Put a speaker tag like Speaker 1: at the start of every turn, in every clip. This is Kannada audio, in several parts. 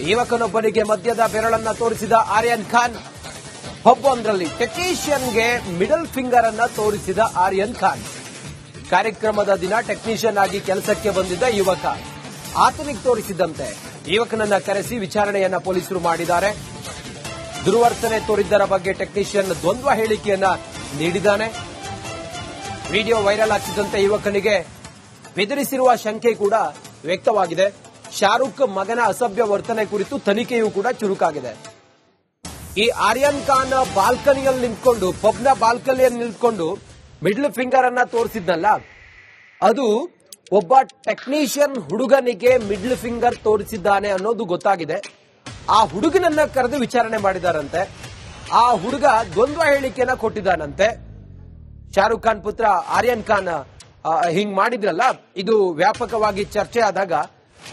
Speaker 1: ಯುವಕನೊಬ್ಬನಿಗೆ ಮದ್ಯದ ಬೆರಳನ್ನ ತೋರಿಸಿದ ಆರ್ಯನ್ ಖಾನ್. ಪಬ್ಬೊಂದರಲ್ಲಿ ಟೆಕ್ನಿಷಿಯನ್ಗೆ ಮಿಡಲ್ ಫಿಂಗರ್ ಅನ್ನ ತೋರಿಸಿದ ಆರ್ಯನ್ ಖಾನ್. ಕಾರ್ಯಕ್ರಮದ ದಿನ ಟೆಕ್ನಿಷಿಯನ್ ಆಗಿ ಕೆಲಸಕ್ಕೆ ಬಂದಿದ್ದ ಯುವಕ ಆತನಿಗೆ ತೋರಿಸಿದಂತೆ ಯುವಕನನ್ನ ಕರೆಸಿ ವಿಚಾರಣೆಯನ್ನ ಪೊಲೀಸರು ಮಾಡಿದ್ದಾರೆ. ದುರ್ವರ್ತನೆ ತೋರಿದ್ದರ ಬಗ್ಗೆ ಟೆಕ್ನಿಷಿಯನ್ ದ್ವಂದ್ವ ಹೇಳಿಕೆಯನ್ನ ನೀಡಿದ್ದಾನೆ. ವಿಡಿಯೋ ವೈರಲ್ ಆಗ್ತಿದ್ದಂತೆ ಯುವಕನಿಗೆ ಬೆದರಿಸಿರುವ ಶಂಕೆ ಕೂಡ ವ್ಯಕ್ತವಾಗಿದೆ. ಶಾರುಖ್ ಮಗನ ಅಸಭ್ಯ ವರ್ತನೆ ಕುರಿತು ತನಿಖೆಯೂ ಕೂಡ ಚುರುಕಾಗಿದೆ. ಈ ಆರ್ಯನ್ ಖಾನ್ ಬಾಲ್ಕನಿಯಲ್ಲಿ ನಿಂತ್ಕೊಂಡು ಪಬ್ನ ಬಾಲ್ಕನಿಯಲ್ಲಿ ನಿಂತ್ಕೊಂಡು ಮಿಡ್ಲ್ ಫಿಂಗರ್ ಅನ್ನ ತೋರಿಸಿದ್ನಲ್ಲ, ಅದು ಒಬ್ಬ ಟೆಕ್ನಿಷಿಯನ್ ಹುಡುಗನಿಗೆ ಮಿಡ್ಲ್ ಫಿಂಗರ್ ತೋರಿಸಿದ್ದಾನೆ ಅನ್ನೋದು ಗೊತ್ತಾಗಿದೆ. ಆ ಹುಡುಗನನ್ನ ಕರೆದು ವಿಚಾರಣೆ ಮಾಡಿದಾರಂತೆ. ಆ ಹುಡುಗ ದ್ವಂದ್ವ ಹೇಳಿಕೆಯನ್ನ ಕೊಟ್ಟಿದ್ದಾನಂತೆ. ಶಾರುಖ್ ಖಾನ್ ಪುತ್ರ ಆರ್ಯನ್ ಖಾನ್ ಹಿಂಗ್ ಮಾಡಿದ್ರಲ್ಲ, ಇದು ವ್ಯಾಪಕವಾಗಿ ಚರ್ಚೆ ಆದಾಗ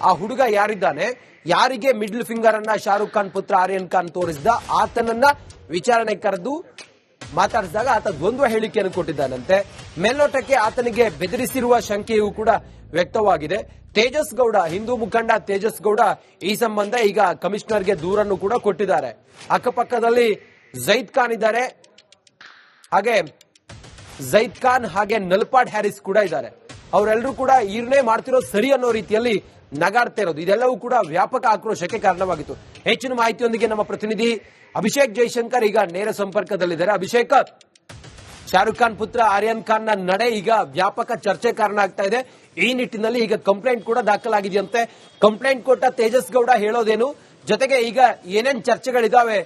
Speaker 1: ಆ ಹುಡುಗ ಯಾರಿದ್ದಾನೆ, ಯಾರಿಗೆ ಮಿಡ್ಲ್ ಫಿಂಗರ್ ಅನ್ನ ಶಾರುಖ್ ಖಾನ್ ಪುತ್ರ ಆರ್ಯನ್ ಖಾನ್ ತೋರಿಸಿದ, ಆತನನ್ನ ವಿಚಾರಣೆ ಕರೆದು ಮಾತಾಡಿಸಿದಾಗ ಆತ ದ್ವಂದ್ವ ಹೇಳಿಕೆಯನ್ನು ಕೊಟ್ಟಿದ್ದಾನಂತೆ. ಮೇಲ್ನೋಟಕ್ಕೆ ಆತನಿಗೆ ಬೆದರಿಸಿರುವ ಶಂಕೆಯೂ ಕೂಡ ವ್ಯಕ್ತವಾಗಿದೆ. ತೇಜಸ್ ಗೌಡ, ಹಿಂದೂ ಮುಖಂಡ ತೇಜಸ್ ಗೌಡ ಈ ಸಂಬಂಧ ಈಗ ಕಮಿಷನರ್ಗೆ ದೂರನ್ನು ಕೂಡ ಕೊಟ್ಟಿದ್ದಾರೆ. ಅಕ್ಕಪಕ್ಕದಲ್ಲಿ ಜೈದ್ ಖಾನ್ ಇದ್ದಾರೆ, ಜೈದ್ ಖಾನ್ ಹಾಗೆ ನಲ್ಪಾಡ್ ಹ್ಯಾರಿಸ್ ಕೂಡ ಇದ್ದಾರೆ. ಅವರೆಲ್ಲರೂ ಕೂಡ ಈರ್ನೇ ಮಾಡ್ತಿರೋದು ಸರಿ ಅನ್ನೋ ರೀತಿಯಲ್ಲಿ ನಗಾಡ್ತಾ ಇರೋದು, ಇದೆಲ್ಲವೂ ಕೂಡ ವ್ಯಾಪಕ ಆಕ್ರೋಶಕ್ಕೆ ಕಾರಣವಾಗಿತ್ತು. ಹೆಚ್ಚಿನ ಮಾಹಿತಿಯೊಂದಿಗೆ ನಮ್ಮ ಪ್ರತಿನಿಧಿ ಅಭಿಷೇಕ್ ಜೈಶಂಕರ್ ಈಗ ನೇರ ಸಂಪರ್ಕದಲ್ಲಿದ್ದಾರೆ. ಅಭಿಷೇಕ್, ಶಾರುಖ್ ಖಾನ್ ಪುತ್ರ ಆರ್ಯನ್ ಖಾನ್ ನ ನಡೆ ಈಗ ವ್ಯಾಪಕ ಚರ್ಚೆ ಕಾರಣ ಆಗ್ತಾ ಇದೆ. ಈ ನಿಟ್ಟಿನಲ್ಲಿ ಈಗ ಕಂಪ್ಲೇಂಟ್ ಕೂಡ ದಾಖಲಾಗಿದೆಯಂತೆ. ಕಂಪ್ಲೇಂಟ್ ಕೊಟ್ಟ ತೇಜಸ್ ಗೌಡ ಹೇಳೋದೇನು, ಜೊತೆಗೆ ಈಗ ಏನೇನ್ ಚರ್ಚೆಗಳಿದಾವೆ?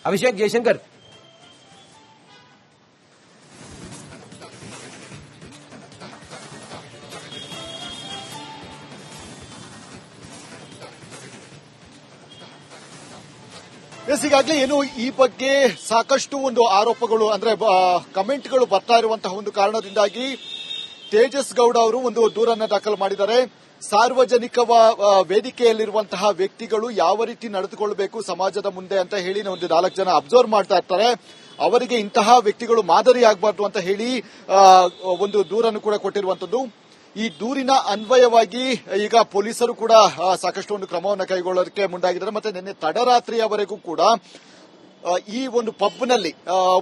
Speaker 1: ಅಭಿಷೇಕ್ ಜೈಶಂಕರ್.
Speaker 2: ಈಗಾಗಲೇ ಏನು ಈ ಬಗ್ಗೆ ಸಾಕಷ್ಟು ಒಂದು ಆರೋಪಗಳು ಅಂದ್ರೆ ಕಮೆಂಟ್ಗಳು ಬರ್ತಾ ಇರುವಂತಹ ಒಂದು ಕಾರಣದಿಂದಾಗಿ ತೇಜಸ್ ಗೌಡ ಅವರು ಒಂದು ದೂರನ್ನ ದಾಖಲು ಮಾಡಿದ್ದಾರೆ. ಸಾರ್ವಜನಿಕ ವೇದಿಕೆಯಲ್ಲಿರುವಂತಹ ವ್ಯಕ್ತಿಗಳು ಯಾವ ರೀತಿ ನಡೆದುಕೊಳ್ಳಬೇಕು ಸಮಾಜದ ಮುಂದೆ ಅಂತ ಹೇಳಿ ಒಂದು 4 ಜನ ಅಬ್ಸರ್ವ್ ಮಾಡ್ತಾ ಇರ್ತಾರೆ. ಅವರಿಗೆ ಇಂತಹ ವ್ಯಕ್ತಿಗಳು ಮಾದರಿಯಾಗಬಾರ್ದು ಅಂತ ಹೇಳಿ ಒಂದು ದೂರನ್ನು ಕೂಡ ಕೊಟ್ಟಿರುವಂತದ್ದು. ಈ ದೂರಿನ ಅನ್ವಯವಾಗಿ ಈಗ ಪೊಲೀಸರು ಕೂಡ ಸಾಕಷ್ಟು ಒಂದು ಕ್ರಮವನ್ನು ಕೈಗೊಳ್ಳೋದಕ್ಕೆ ಮುಂದಾಗಿದ್ದಾರೆ. ಮತ್ತೆ ನಿನ್ನೆ ತಡರಾತ್ರಿಯವರೆಗೂ ಕೂಡ ಈ ಒಂದು ಪಬ್ನಲ್ಲಿ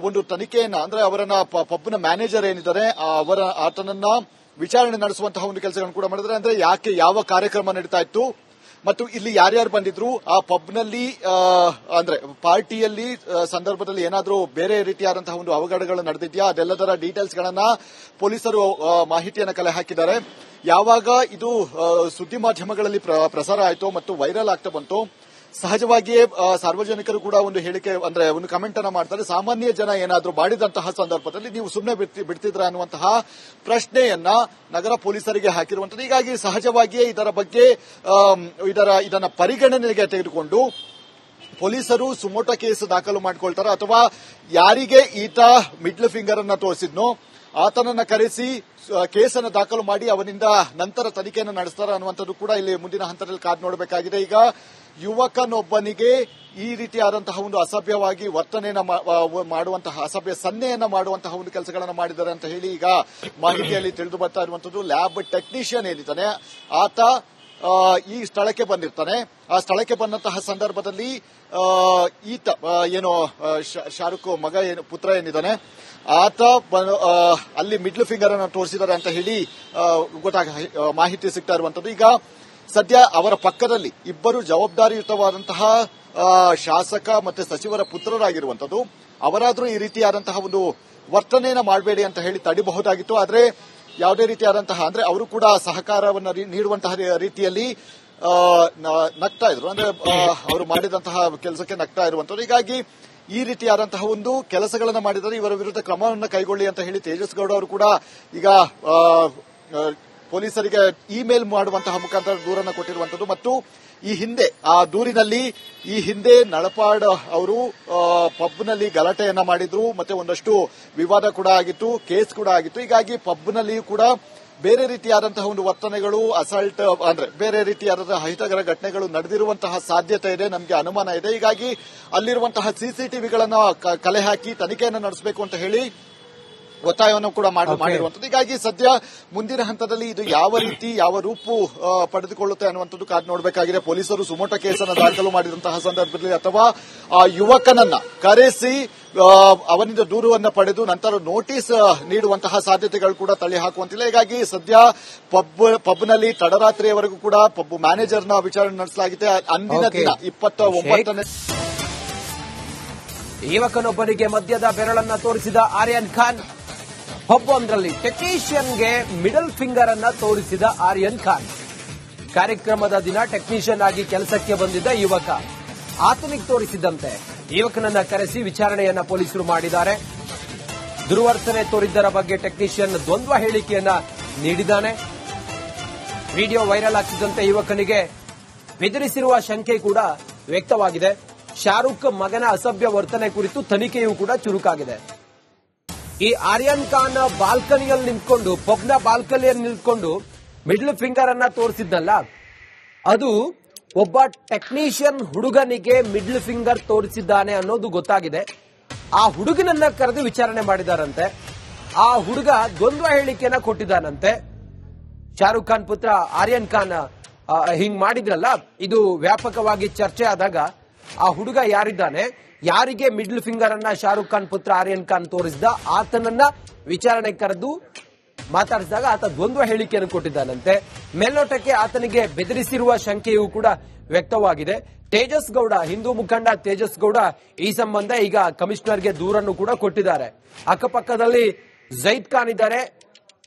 Speaker 2: ಒಂದು ತನಿಖೆಯನ್ನ ಅಂದ್ರೆ ಅವರನ್ನ ಪಬ್ನ ಮ್ಯಾನೇಜರ್ ಏನಿದ್ದಾರೆ ಆತನನ್ನ ವಿಚಾರಣೆ ನಡೆಸುವಂತಹ ಒಂದು ಕೆಲಸಗಳನ್ನು ಕೂಡ ಮಾಡಿದ್ದಾರೆ. ಅಂದ್ರೆ ಯಾಕೆ ಯಾವ ಕಾರ್ಯಕ್ರಮ ನಡೀತಾ ಇತ್ತು ಮತ್ತು ಇಲ್ಲಿ ಯಾರ್ಯಾರು ಬಂದಿದ್ರು, ಆ ಪಬ್ನಲ್ಲಿ ಅಂದ್ರೆ ಪಾರ್ಟಿಯಲ್ಲಿ ಸಂದರ್ಭದಲ್ಲಿ ಏನಾದರೂ ಬೇರೆ ರೀತಿಯಾದಂತಹ ಒಂದು ಅವಘಡಗಳು ನಡೆದಿದ್ಯಾ, ಅದೆಲ್ಲದರ ಡೀಟೇಲ್ಸ್ ಗಳನ್ನ ಪೊಲೀಸರು ಮಾಹಿತಿಯನ್ನು ಕಲೆ ಹಾಕಿದ್ದಾರೆ. ಯಾವಾಗ ಇದು ಸುದ್ದಿ ಮಾಧ್ಯಮಗಳಲ್ಲಿ ಪ್ರಸಾರ ಆಯಿತು ಮತ್ತು ವೈರಲ್ ಆಗ್ತಾ ಬಂತು, ಸಹಜವಾಗಿಯೇ ಸಾರ್ವಜನಿಕರು ಕೂಡ ಒಂದು ಹೇಳಿಕೆ ಅಂದ್ರೆ ಒಂದು ಕಮೆಂಟ್ ಅನ್ನ ಮಾಡ್ತಾರೆ. ಸಾಮಾನ್ಯ ಜನ ಏನಾದರೂ ಮಾಡಿದಂತಹ ಸಂದರ್ಭದಲ್ಲಿ ನೀವು ಸುಮ್ಮನೆ ಬಿಡ್ತಿದ್ರ ಅನ್ನುವಂತಹ ಪ್ರಶ್ನೆಯನ್ನ ನಗರ ಪೊಲೀಸರಿಗೆ ಹಾಕಿರುವಂತದ್ದು. ಹೀಗಾಗಿ ಸಹಜವಾಗಿಯೇ ಇದರ ಬಗ್ಗೆ ಇದನ್ನ ಪರಿಗಣನೆಗೆ ತೆಗೆದುಕೊಂಡು ಪೊಲೀಸರು ಸುಮೋಟೋ ಕೇಸ್ ದಾಖಲು ಮಾಡಿಕೊಳ್ತಾರೆ, ಅಥವಾ ಯಾರಿಗೆ ಈತ ಮಿಡ್ಲ್ ಫಿಂಗರ್ ಅನ್ನ ತೋರಿಸಿದ್ನೋ ಆತನನ್ನ ಕರೆಸಿ ಕೇಸನ್ನು ದಾಖಲು ಮಾಡಿ ಅವನಿಂದ ನಂತರ ತನಿಖೆಯನ್ನು ನಡೆಸ್ತಾರೆ ಅನ್ನುವಂಥದ್ದು ಕೂಡ ಇಲ್ಲಿ ಮುಂದಿನ ಹಂತದಲ್ಲಿ ಕಾದು ನೋಡಬೇಕಾಗಿದೆ. ಈಗ ಯುವಕನೊಬ್ಬನಿಗೆ ಈ ರೀತಿಯಾದಂತಹ ಒಂದು ಅಸಭ್ಯವಾಗಿ ವರ್ತನೆಯನ್ನ ಮಾಡುವಂತಹ ಅಸಭ್ಯ ಸನ್ನೆಯನ್ನ ಮಾಡುವಂತಹ ಒಂದು ಕೆಲಸಗಳನ್ನು ಮಾಡಿದ್ದಾರೆ ಅಂತ ಹೇಳಿ ಈಗ ಮಾಹಿತಿಯಲ್ಲಿ ತಿಳಿದು ಬರ್ತಾ ಇರುವಂತದ್ದು. ಲ್ಯಾಬ್ ಟೆಕ್ನಿಷಿಯನ್ ಏನಿದ್ದಾನೆ ಆತ ಈ ಸ್ಥಳಕ್ಕೆ ಬಂದಿರ್ತಾನೆ. ಆ ಸ್ಥಳಕ್ಕೆ ಬಂದಂತಹ ಸಂದರ್ಭದಲ್ಲಿ ಈತ ಏನೋ ಶಾರುಖ್ ಮಗ ಪುತ್ರ ಏನಿದ್ದಾನೆ ಆತ ಅಲ್ಲಿ ಮಿಡ್ಲ್ ಫಿಂಗರ್ ಅನ್ನು ತೋರಿಸಿದ್ದಾರೆ ಅಂತ ಹೇಳಿ ಮಾಹಿತಿ ಸಿಗ್ತಾ ಇರುವಂತದ್ದು. ಈಗ ಸದ್ಯ ಅವರ ಪಕ್ಕದಲ್ಲಿ ಇಬ್ಬರು ಜವಾಬ್ದಾರಿಯುತವಾದಂತಹ ಶಾಸಕ ಮತ್ತೆ ಸಚಿವರ ಪುತ್ರರಾಗಿರುವಂತದ್ದು. ಅವರಾದ್ರೂ ಈ ರೀತಿಯಾದಂತಹ ಒಂದು ವರ್ತನೆಯನ್ನ ಮಾಡಬೇಡಿ ಅಂತ ಹೇಳಿ ತಡಿಬಹುದಾಗಿತ್ತು. ಆದ್ರೆ ಯಾವುದೇ ರೀತಿಯಾದಂತಹ ಅಂದ್ರೆ ಅವರು ಕೂಡ ಸಹಕಾರವನ್ನು ನೀಡುವಂತಹ ರೀತಿಯಲ್ಲಿ ನಗ್ತಾ ಇದ್ರು, ಅಂದ್ರೆ ಅವರು ಮಾಡಿದಂತಹ ಕೆಲಸಕ್ಕೆ ನಗ್ತಾ ಇರುವಂತದ್ದು. ಹೀಗಾಗಿ ಈ ರೀತಿಯಾದಂತಹ ಒಂದು ಕೆಲಸಗಳನ್ನು ಮಾಡಿದರೆ ಇವರ ವಿರುದ್ಧ ಕ್ರಮವನ್ನು ಕೈಗೊಳ್ಳಿ ಅಂತ ಹೇಳಿ ತೇಜಸ್ ಗೌಡ ಅವರು ಕೂಡ ಈಗ ಪೊಲೀಸರಿಗೆ ಇಮೇಲ್ ಮಾಡುವಂತಹ ಮುಖಾಂತರ ದೂರನ್ನು ಕೊಟ್ಟಿರುವಂತದ್ದು. ಮತ್ತು ಈ ಹಿಂದೆ ಆ ದೂರಿನಲ್ಲಿ ಈ ಹಿಂದೆ ನಳಪಾಡ್ ಅವರು ಪಬ್ನಲ್ಲಿ ಗಲಾಟೆಯನ್ನ ಮಾಡಿದ್ರು, ಮತ್ತೆ ಒಂದಷ್ಟು ವಿವಾದ ಕೂಡ ಆಗಿತ್ತು, ಕೇಸ್ ಕೂಡ ಆಗಿತ್ತು. ಹೀಗಾಗಿ ಪಬ್ನಲ್ಲಿಯೂ ಕೂಡ ಬೇರೆ ರೀತಿಯಾದಂತಹ ಒಂದು ವರ್ತನೆಗಳು ಅಸಾಲ್ಟ್ ಅಂದ್ರೆ ಬೇರೆ ರೀತಿಯಾದಂತಹ ಅಹಿತಕರ ಘಟನೆಗಳು ನಡೆದಿರುವಂತಹ ಸಾಧ್ಯತೆ ಇದೆ, ನಮಗೆ ಅನುಮಾನ ಇದೆ. ಹೀಗಾಗಿ ಅಲ್ಲಿರುವಂತಹ ಸಿಸಿಟಿವಿಗಳನ್ನ ಕಲೆ ಹಾಕಿ ತನಿಖೆಯನ್ನು ನಡೆಸಬೇಕು ಅಂತ ಹೇಳಿ ಒತ್ತಾಯವನ್ನು ಕೂಡ ಮಾಡಿರುವಂತದ್ದು. ಹೀಗಾಗಿ ಸದ್ಯ ಮುಂದಿನ ಹಂತದಲ್ಲಿ ಇದು ಯಾವ ರೀತಿ ಯಾವ ರೂಪು ಪಡೆದುಕೊಳ್ಳುತ್ತೆ ಅನ್ನುವಂಥದ್ದು ಕಾದು ನೋಡಬೇಕಾಗಿದೆ. ಪೊಲೀಸರು ಸುಮೋಟೋ ಕೇಸನ್ನು ದಾಖಲು ಮಾಡಿದಂತಹ ಸಂದರ್ಭದಲ್ಲಿ ಅಥವಾ ಆ ಯುವಕನನ್ನ ಕರೆಸಿ ಅವನಿಂದ ದೂರವನ್ನು ಪಡೆದು ನಂತರ ನೋಟಿಸ್ ನೀಡುವಂತಹ ಸಾಧ್ಯತೆಗಳು ಕೂಡ ತಳ್ಳಿ ಹಾಕುವಂತಿಲ್ಲ. ಹೀಗಾಗಿ ಸದ್ಯ ಪಬ್ನಲ್ಲಿ ತಡರಾತ್ರಿಯವರೆಗೂ ಕೂಡ ಪಬ್ ಮ್ಯಾನೇಜರ್ನ ವಿಚಾರಣೆ ನಡೆಸಲಾಗಿದೆ. ಅಂದಿನ ದಿನ 29ನೇ
Speaker 1: ಯುವಕನೊಬ್ಬನಿಗೆ ಮದ್ಯದ ಬೆರಳನ್ನ ತೋರಿಸಿದ ಆರ್ಯನ್ ಖಾನ್. ಪಬ್ಬೊಂದರಲ್ಲಿ ಟೆಕ್ನಿಷಿಯನ್ಗೆ ಮಿಡಲ್ ಫಿಂಗರ್ ಅನ್ನ ತೋರಿಸಿದ ಆರ್ಯನ್ ಖಾನ್. ಕಾರ್ಯಕ್ರಮದ ದಿನ ಟೆಕ್ನಿಷಿಯನ್ ಆಗಿ ಕೆಲಸಕ್ಕೆ ಬಂದಿದ್ದ ಯುವಕ ಆತನಿಗೆ ತೋರಿಸಿದ್ದಂತೆ ಯುವಕನನ್ನ ಕರೆಸಿ ವಿಚಾರಣೆಯನ್ನ ಪೊಲೀಸರು ಮಾಡಿದ್ದಾರೆ. ದುರ್ವರ್ತನೆ ತೋರಿದ್ದರ ಬಗ್ಗೆ ಟೆಕ್ನಿಷಿಯನ್ ದ್ವಂದ್ವ ಹೇಳಿಕೆಯನ್ನ ನೀಡಿದ್ದಾನೆ. ವಿಡಿಯೋ ವೈರಲ್ ಆಗ್ತಿದ್ದಂತೆ ಯುವಕನಿಗೆ ಬೆದರಿಸಿರುವ ಶಂಕೆ ಕೂಡ ವ್ಯಕ್ತವಾಗಿದೆ. ಶಾರುಖ್ ಮಗನ ಅಸಭ್ಯ ವರ್ತನೆ ಕುರಿತು ತನಿಖೆಯೂ ಕೂಡ ಚುರುಕಾಗಿದೆ. ಈ ಆರ್ಯನ್ ಖಾನ್ ಬಾಲ್ಕನಿಯಲ್ಲಿ ನಿಂತ್ಕೊಂಡು ಪಬ್ನ ಬಾಲ್ಕನಿಯಲ್ಲಿ ನಿಂತ್ಕೊಂಡು ಮಿಡ್ಲ್ ಫಿಂಗರ್ ಅನ್ನ ತೋರಿಸಿದ್ನಲ್ಲ, ಅದು ಒಬ್ಬ ಟೆಕ್ನಿಷಿಯನ್ ಹುಡುಗನಿಗೆ ಮಿಡ್ಲ್ ಫಿಂಗರ್ ತೋರಿಸಿದ್ದಾನೆ ಅನ್ನೋದು ಗೊತ್ತಾಗಿದೆ. ಆ ಹುಡುಗನನ್ನ ಕರೆದು ವಿಚಾರಣೆ ಮಾಡಿದಾರಂತೆ. ಆ ಹುಡುಗ ದ್ವಂದ್ವ ಹೇಳಿಕೆಯನ್ನ ಕೊಟ್ಟಿದ್ದಾನಂತೆ. ಶಾರುಖ್ ಖಾನ್ ಪುತ್ರ ಆರ್ಯನ್ ಖಾನ್ ಹಿಂಗ್ ಮಾಡಿದ್ರಲ್ಲ, ಇದು ವ್ಯಾಪಕವಾಗಿ ಚರ್ಚೆ ಆದಾಗ ಆ ಹುಡುಗ ಯಾರಿದ್ದಾನೆ, ಯಾರಿಗೆ ಮಿಡ್ಲ್ ಫಿಂಗರ್ ಅನ್ನ ಶಾರುಖ್ ಖಾನ್ ಪುತ್ರ ಆರ್ಯನ್ ಖಾನ್ ತೋರಿಸಿದ, ಆತನನ್ನ ವಿಚಾರಣೆ ಕರೆದು ಮಾತಾಡಿಸಿದಾಗ ಆತ ದ್ವಂದ್ವ ಹೇಳಿಕೆಯನ್ನು ಕೊಟ್ಟಿದ್ದಾನಂತೆ. ಮೇಲ್ನೋಟಕ್ಕೆ ಆತನಿಗೆ ಬೆದರಿಸಿರುವ ಶಂಕೆಯೂ ಕೂಡ ವ್ಯಕ್ತವಾಗಿದೆ. ತೇಜಸ್ ಗೌಡ, ಹಿಂದೂ ಮುಖಂಡ ತೇಜಸ್ ಗೌಡ ಈ ಸಂಬಂಧ ಈಗ ಕಮಿಷನರ್ಗೆ ದೂರನ್ನು ಕೂಡ ಕೊಟ್ಟಿದ್ದಾರೆ. ಅಕ್ಕಪಕ್ಕದಲ್ಲಿ ಜೈದ್ ಖಾನ್ ಇದ್ದಾರೆ,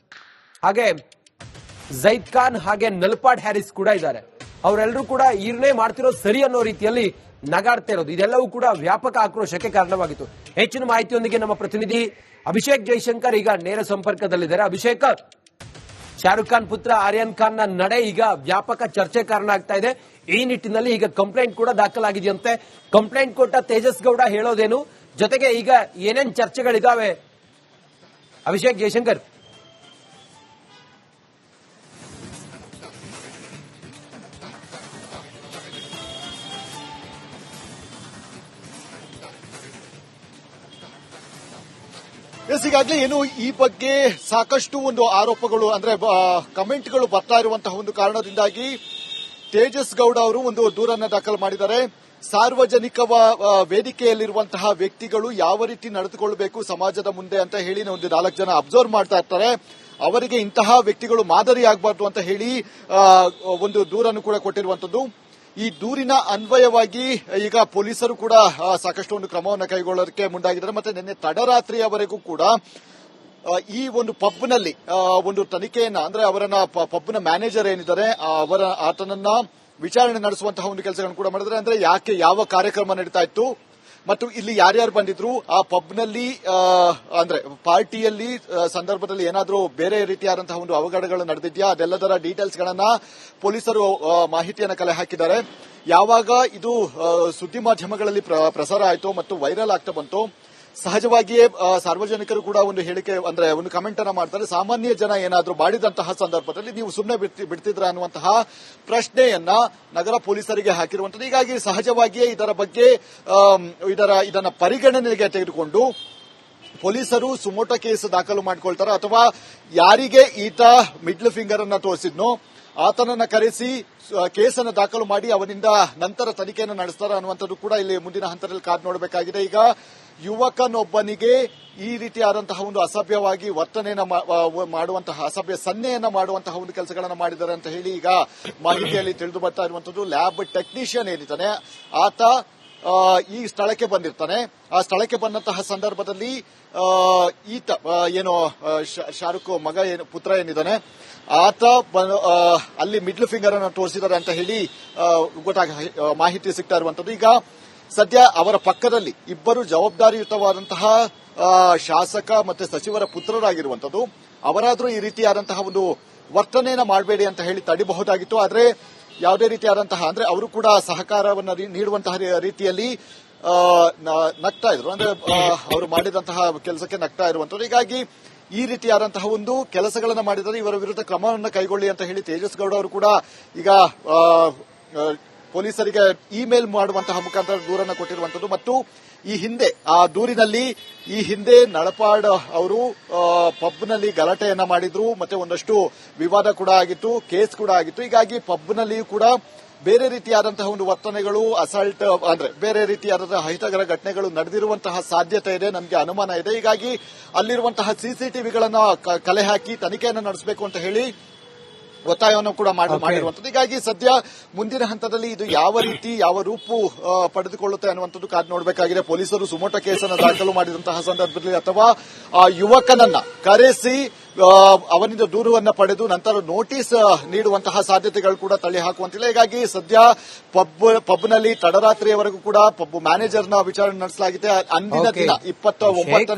Speaker 1: ಹಾಗೆ ಜೈದ್ ಖಾನ್ ಹಾಗೆ ನಲ್ಪಾಡ್ ಹ್ಯಾರಿಸ್ ಕೂಡ ಇದ್ದಾರೆ. ಅವರೆಲ್ಲರೂ ಕೂಡ ಈರ್ನೇ ಮಾಡ್ತಿರೋದು ಸರಿ ಅನ್ನೋ ರೀತಿಯಲ್ಲಿ ನಗಾಡ್ತಾ ಇರೋದು, ಇದೆಲ್ಲವೂ ಕೂಡ ವ್ಯಾಪಕ ಆಕ್ರೋಶಕ್ಕೆ ಕಾರಣವಾಗಿತ್ತು. ಹೆಚ್ಚಿನ ಮಾಹಿತಿಯೊಂದಿಗೆ ನಮ್ಮ ಪ್ರತಿನಿಧಿ ಅಭಿಷೇಕ್ ಜೈಶಂಕರ್ ಈಗ ನೇರ ಸಂಪರ್ಕದಲ್ಲಿದ್ದಾರೆ. ಅಭಿಷೇಕ್, ಶಾರುಖ್ ಖಾನ್ ಪುತ್ರ ಆರ್ಯನ್ ಖಾನ್ ನ ನಡೆ ಈಗ ವ್ಯಾಪಕ ಚರ್ಚೆ ಕಾರಣ ಆಗ್ತಾ ಇದೆ. ಈ ನಿಟ್ಟಿನಲ್ಲಿ ಈಗ ಕಂಪ್ಲೇಂಟ್ ಕೂಡ ದಾಖಲಾಗಿದೆಯಂತೆ. ಕಂಪ್ಲೇಂಟ್ ಕೊಟ್ಟ ತೇಜಸ್ ಗೌಡ ಹೇಳೋದೇನು, ಜೊತೆಗೆ ಈಗ ಏನೇನ್ ಚರ್ಚೆಗಳಿದಾವೆ ಅಭಿಷೇಕ್ ಜೈಶಂಕರ್?
Speaker 2: ಈಗಾಗಲೇ ಏನು ಈ ಬಗ್ಗೆ ಸಾಕಷ್ಟು ಒಂದು ಆರೋಪಗಳು ಅಂದ್ರೆ ಕಮೆಂಟ್ಗಳು ಬರ್ತಾ ಇರುವಂತಹ ಒಂದು ಕಾರಣದಿಂದಾಗಿ ತೇಜಸ್ ಗೌಡ ಅವರು ಒಂದು ದೂರನ್ನ ದಾಖಲು ಮಾಡಿದ್ದಾರೆ. ಸಾರ್ವಜನಿಕ ವೇದಿಕೆಯಲ್ಲಿರುವಂತಹ ವ್ಯಕ್ತಿಗಳು ಯಾವ ರೀತಿ ನಡೆದುಕೊಳ್ಳಬೇಕು ಸಮಾಜದ ಮುಂದೆ ಅಂತ ಹೇಳಿ ಒಂದು 4 ಜನ ಅಬ್ಸರ್ವ್ ಮಾಡ್ತಾ ಇರ್ತಾರೆ. ಅವರಿಗೆ ಇಂತಹ ವ್ಯಕ್ತಿಗಳು ಮಾದರಿ ಆಗಬಾರ್ದು ಅಂತ ಹೇಳಿ ಒಂದು ದೂರನ್ನು ಕೂಡ ಕೊಟ್ಟಿರುವಂತದ್ದು. ಈ ದೂರಿನ ಅನ್ವಯವಾಗಿ ಈಗ ಪೊಲೀಸರು ಕೂಡ ಸಾಕಷ್ಟು ಒಂದು ಕ್ರಮವನ್ನು ಕೈಗೊಳ್ಳೋದಕ್ಕೆ ಮುಂದಾಗಿದ್ದಾರೆ. ಮತ್ತೆ ನಿನ್ನೆ ತಡರಾತ್ರಿಯವರೆಗೂ ಕೂಡ ಈ ಒಂದು ಪಬ್ನಲ್ಲಿ ಒಂದು ತನಿಖೆಯನ್ನ ಅಂದ್ರೆ ಅವರನ್ನ ಪಬ್ನ ಮ್ಯಾನೇಜರ್ ಏನಿದ್ದಾರೆ ಆತನನ್ನ ವಿಚಾರಣೆ ನಡೆಸುವಂತಹ ಒಂದು ಕೆಲಸಗಳನ್ನು ಕೂಡ ಮಾಡಿದ್ರೆ. ಅಂದ್ರೆ ಯಾಕೆ ಯಾವ ಕಾರ್ಯಕ್ರಮ ನಡೀತಾ ಇತ್ತು ಮತ್ತು ಇಲ್ಲಿ ಯಾರ್ಯಾರು ಬಂದಿದ್ರು, ಆ ಪಬ್ನಲ್ಲಿ ಅಂದ್ರೆ ಪಾರ್ಟಿಯಲ್ಲಿ ಸಂದರ್ಭದಲ್ಲಿ ಏನಾದರೂ ಬೇರೆ ರೀತಿಯಾದಂತಹ ಒಂದು ಅವಘಡಗಳು ನಡೆದಿದ್ಯಾ, ಅದೆಲ್ಲದರ ಡೀಟೇಲ್ಸ್ ಗಳನ್ನ ಪೊಲೀಸರು ಮಾಹಿತಿಯನ್ನು ಕಲೆ ಹಾಕಿದ್ದಾರೆ. ಯಾವಾಗ ಇದು ಸುದ್ದಿ ಮಾಧ್ಯಮಗಳಲ್ಲಿ ಪ್ರಸಾರ ಆಯಿತು ಮತ್ತು ವೈರಲ್ ಆಗ್ತಾ ಬಂತು, ಸಹಜವಾಗಿಯೇ ಸಾರ್ವಜನಿಕರು ಕೂಡ ಒಂದು ಹೇಳಿಕೆ ಅಂದ್ರೆ ಒಂದು ಕಮೆಂಟ್ ಅನ್ನ ಮಾಡ್ತಾರೆ. ಸಾಮಾನ್ಯ ಜನ ಏನಾದರೂ ಮಾಡಿದಂತಹ ಸಂದರ್ಭದಲ್ಲಿ ನೀವು ಸುಮ್ಮನೆ ಬಿಡ್ತಿದ್ರ ಅನ್ನುವಂತಹ ಪ್ರಶ್ನೆಯನ್ನ ನಗರ ಪೊಲೀಸರಿಗೆ ಹಾಕಿರುವಂತದ್ದು. ಹೀಗಾಗಿ ಸಹಜವಾಗಿಯೇ ಇದರ ಬಗ್ಗೆ ಇದನ್ನ ಪರಿಗಣನೆಗೆ ತೆಗೆದುಕೊಂಡು ಪೊಲೀಸರು ಸುಮೋಟೋ ಕೇಸ್ ದಾಖಲು ಮಾಡಿಕೊಳ್ತಾರೆ. ಅಥವಾ ಯಾರಿಗೆ ಈತ ಮಿಡ್ಲ್ ಫಿಂಗರ್ ಅನ್ನ ತೋರಿಸಿದ್ನೋ ಆತನನ್ನ ಕರೆಸಿ ಕೇಸನ್ನು ದಾಖಲು ಮಾಡಿ ಅವನಿಂದ ನಂತರ ತನಿಖೆಯನ್ನು ನಡೆಸ್ತಾರೆ ಅನ್ನುವಂಥದ್ದು ಕೂಡ ಇಲ್ಲಿ ಮುಂದಿನ ಹಂತದಲ್ಲಿ ಕಾದು ನೋಡಬೇಕಾಗಿದೆ. ಈಗ ಯುವಕನೊಬ್ಬನಿಗೆ ಈ ರೀತಿಯಾದಂತಹ ಒಂದು ಅಸಭ್ಯವಾಗಿ ವರ್ತನೆಯನ್ನ ಮಾಡುವಂತಹ ಅಸಭ್ಯ ಸನ್ನೆಯನ್ನ ಮಾಡುವಂತಹ ಒಂದು ಕೆಲಸಗಳನ್ನು ಮಾಡಿದ್ದಾರೆ ಅಂತ ಹೇಳಿ ಈಗ ಮಾಹಿತಿಯಲ್ಲಿ ತಿಳಿದು ಬರ್ತಾ ಇರುವಂತದ್ದು. ಲ್ಯಾಬ್ ಟೆಕ್ನಿಷಿಯನ್ ಏನಿದ್ದಾನೆ ಆತ ಈ ಸ್ಥಳಕ್ಕೆ ಬಂದಿರ್ತಾನೆ. ಆ ಸ್ಥಳಕ್ಕೆ ಬಂದಂತಹ ಸಂದರ್ಭದಲ್ಲಿ ಈತ ಏನೋ ಶಾರುಖ್ ಮಗ ಪುತ್ರ ಏನಿದ್ದಾನೆ ಆತ ಅಲ್ಲಿ ಮಿಡ್ಲ್ ಫಿಂಗರ್ ಅನ್ನು ತೋರಿಸಿದ್ದಾರೆ ಅಂತ ಹೇಳಿ ಮಾಹಿತಿ ಸಿಗ್ತಾ ಇರುವಂತದ್ದು. ಈಗ ಸದ್ಯ ಅವರ ಪಕ್ಕದಲ್ಲಿ ಇಬ್ಬರು ಜವಾಬ್ದಾರಿಯುತವಾದಂತಹ ಶಾಸಕ ಮತ್ತೆ ಸಚಿವರ ಪುತ್ರರಾಗಿರುವಂತದ್ದು. ಅವರಾದ್ರೂ ಈ ರೀತಿಯಾದಂತಹ ಒಂದು ವರ್ತನೆಯನ್ನ ಮಾಡಬೇಡಿ ಅಂತ ಹೇಳಿ ತಡಿಬಹುದಾಗಿತ್ತು. ಆದ್ರೆ ಯಾವುದೇ ರೀತಿಯಾದಂತಹ ಅಂದ್ರೆ ಅವರು ಕೂಡ ಸಹಕಾರವನ್ನು ನೀಡುವಂತಹ ರೀತಿಯಲ್ಲಿ ನಗ್ತಾ ಇದ್ರು. ಅಂದ್ರೆ ಅವರು ಮಾಡಿದಂತಹ ಕೆಲಸಕ್ಕೆ ನಗ್ತಾ ಇರುವಂತದ್ದು. ಹೀಗಾಗಿ ಈ ರೀತಿಯಾದಂತಹ ಒಂದು ಕೆಲಸಗಳನ್ನು ಮಾಡಿದರೆ ಇವರ ವಿರುದ್ಧ ಕ್ರಮವನ್ನು ಕೈಗೊಳ್ಳಿ ಅಂತ ಹೇಳಿ ತೇಜಸ್ ಗೌಡ ಅವರು ಕೂಡ ಈಗ ಪೊಲೀಸರಿಗೆ ಇಮೇಲ್ ಮಾಡುವಂತಹ ಮುಖಾಂತರ ದೂರನ್ನ ಕೊಟ್ಟಿರುವಂತದ್ದು. ಮತ್ತು ಈ ಹಿಂದೆ ಆ ದೂರಿನಲ್ಲಿ ಈ ಹಿಂದೆ ನಳಪಾಡ್ ಅವರು ಪಬ್ನಲ್ಲಿ ಗಲಾಟೆಯನ್ನ ಮಾಡಿದ್ರು, ಮತ್ತೆ ಒಂದಷ್ಟು ವಿವಾದ ಕೂಡ ಆಗಿತ್ತು, ಕೇಸ್ ಕೂಡ ಆಗಿತ್ತು. ಹೀಗಾಗಿ ಪಬ್ನಲ್ಲಿಯೂ ಕೂಡ ಬೇರೆ ರೀತಿಯಾದಂತಹ ಒಂದು ವರ್ತನೆಗಳು, ಅಸಾಲ್ಟ್ ಅಂದ್ರೆ ಬೇರೆ ರೀತಿಯಾದಂತಹ ಅಹಿತಕರ ಘಟನೆಗಳು ನಡೆದಿರುವಂತಹ ಸಾಧ್ಯತೆ ಇದೆ, ನಮಗೆ ಅನುಮಾನ ಇದೆ. ಹೀಗಾಗಿ ಅಲ್ಲಿರುವಂತಹ ಸಿಸಿಟಿವಿಗಳನ್ನ ಕಲೆ ಹಾಕಿ ತನಿಖೆಯನ್ನು ನಡೆಸಬೇಕು ಅಂತ ಹೇಳಿ ಒತ್ತಾಯವನ್ನು ಕೂಡ ಮಾಡಿರುವಂತದ್ದು. ಹೀಗಾಗಿ ಸದ್ಯ ಮುಂದಿನ ಹಂತದಲ್ಲಿ ಇದು ಯಾವ ರೀತಿ ಯಾವ ರೂಪು ಪಡೆದುಕೊಳ್ಳುತ್ತೆ ಅನ್ನುವಂಥದ್ದು ಕಾದು ನೋಡಬೇಕಾಗಿದೆ. ಪೊಲೀಸರು ಸುಮೋಟೋ ಕೇಸನ್ನು ದಾಖಲು ಮಾಡಿದಂತಹ ಸಂದರ್ಭದಲ್ಲಿ ಅಥವಾ ಆ ಯುವಕನನ್ನ ಕರೆಸಿ ಅವನಿಂದ ದೂರವನ್ನ ಪಡೆದು ನಂತರ ನೋಟಿಸ್ ನೀಡುವಂತಹ ಸಾಧ್ಯತೆಗಳು ಕೂಡ ತಳ್ಳಿ ಹಾಕುವಂತಿಲ್ಲ. ಹೀಗಾಗಿ ಸದ್ಯ ಪಬ್ನಲ್ಲಿ ತಡರಾತ್ರಿಯವರೆಗೂ ಕೂಡ ಪಬ್ ಮ್ಯಾನೇಜರ್ನ ವಿಚಾರಣೆ ನಡೆಸಲಾಗಿದೆ. ಅಂದಿನ ದಿನ 29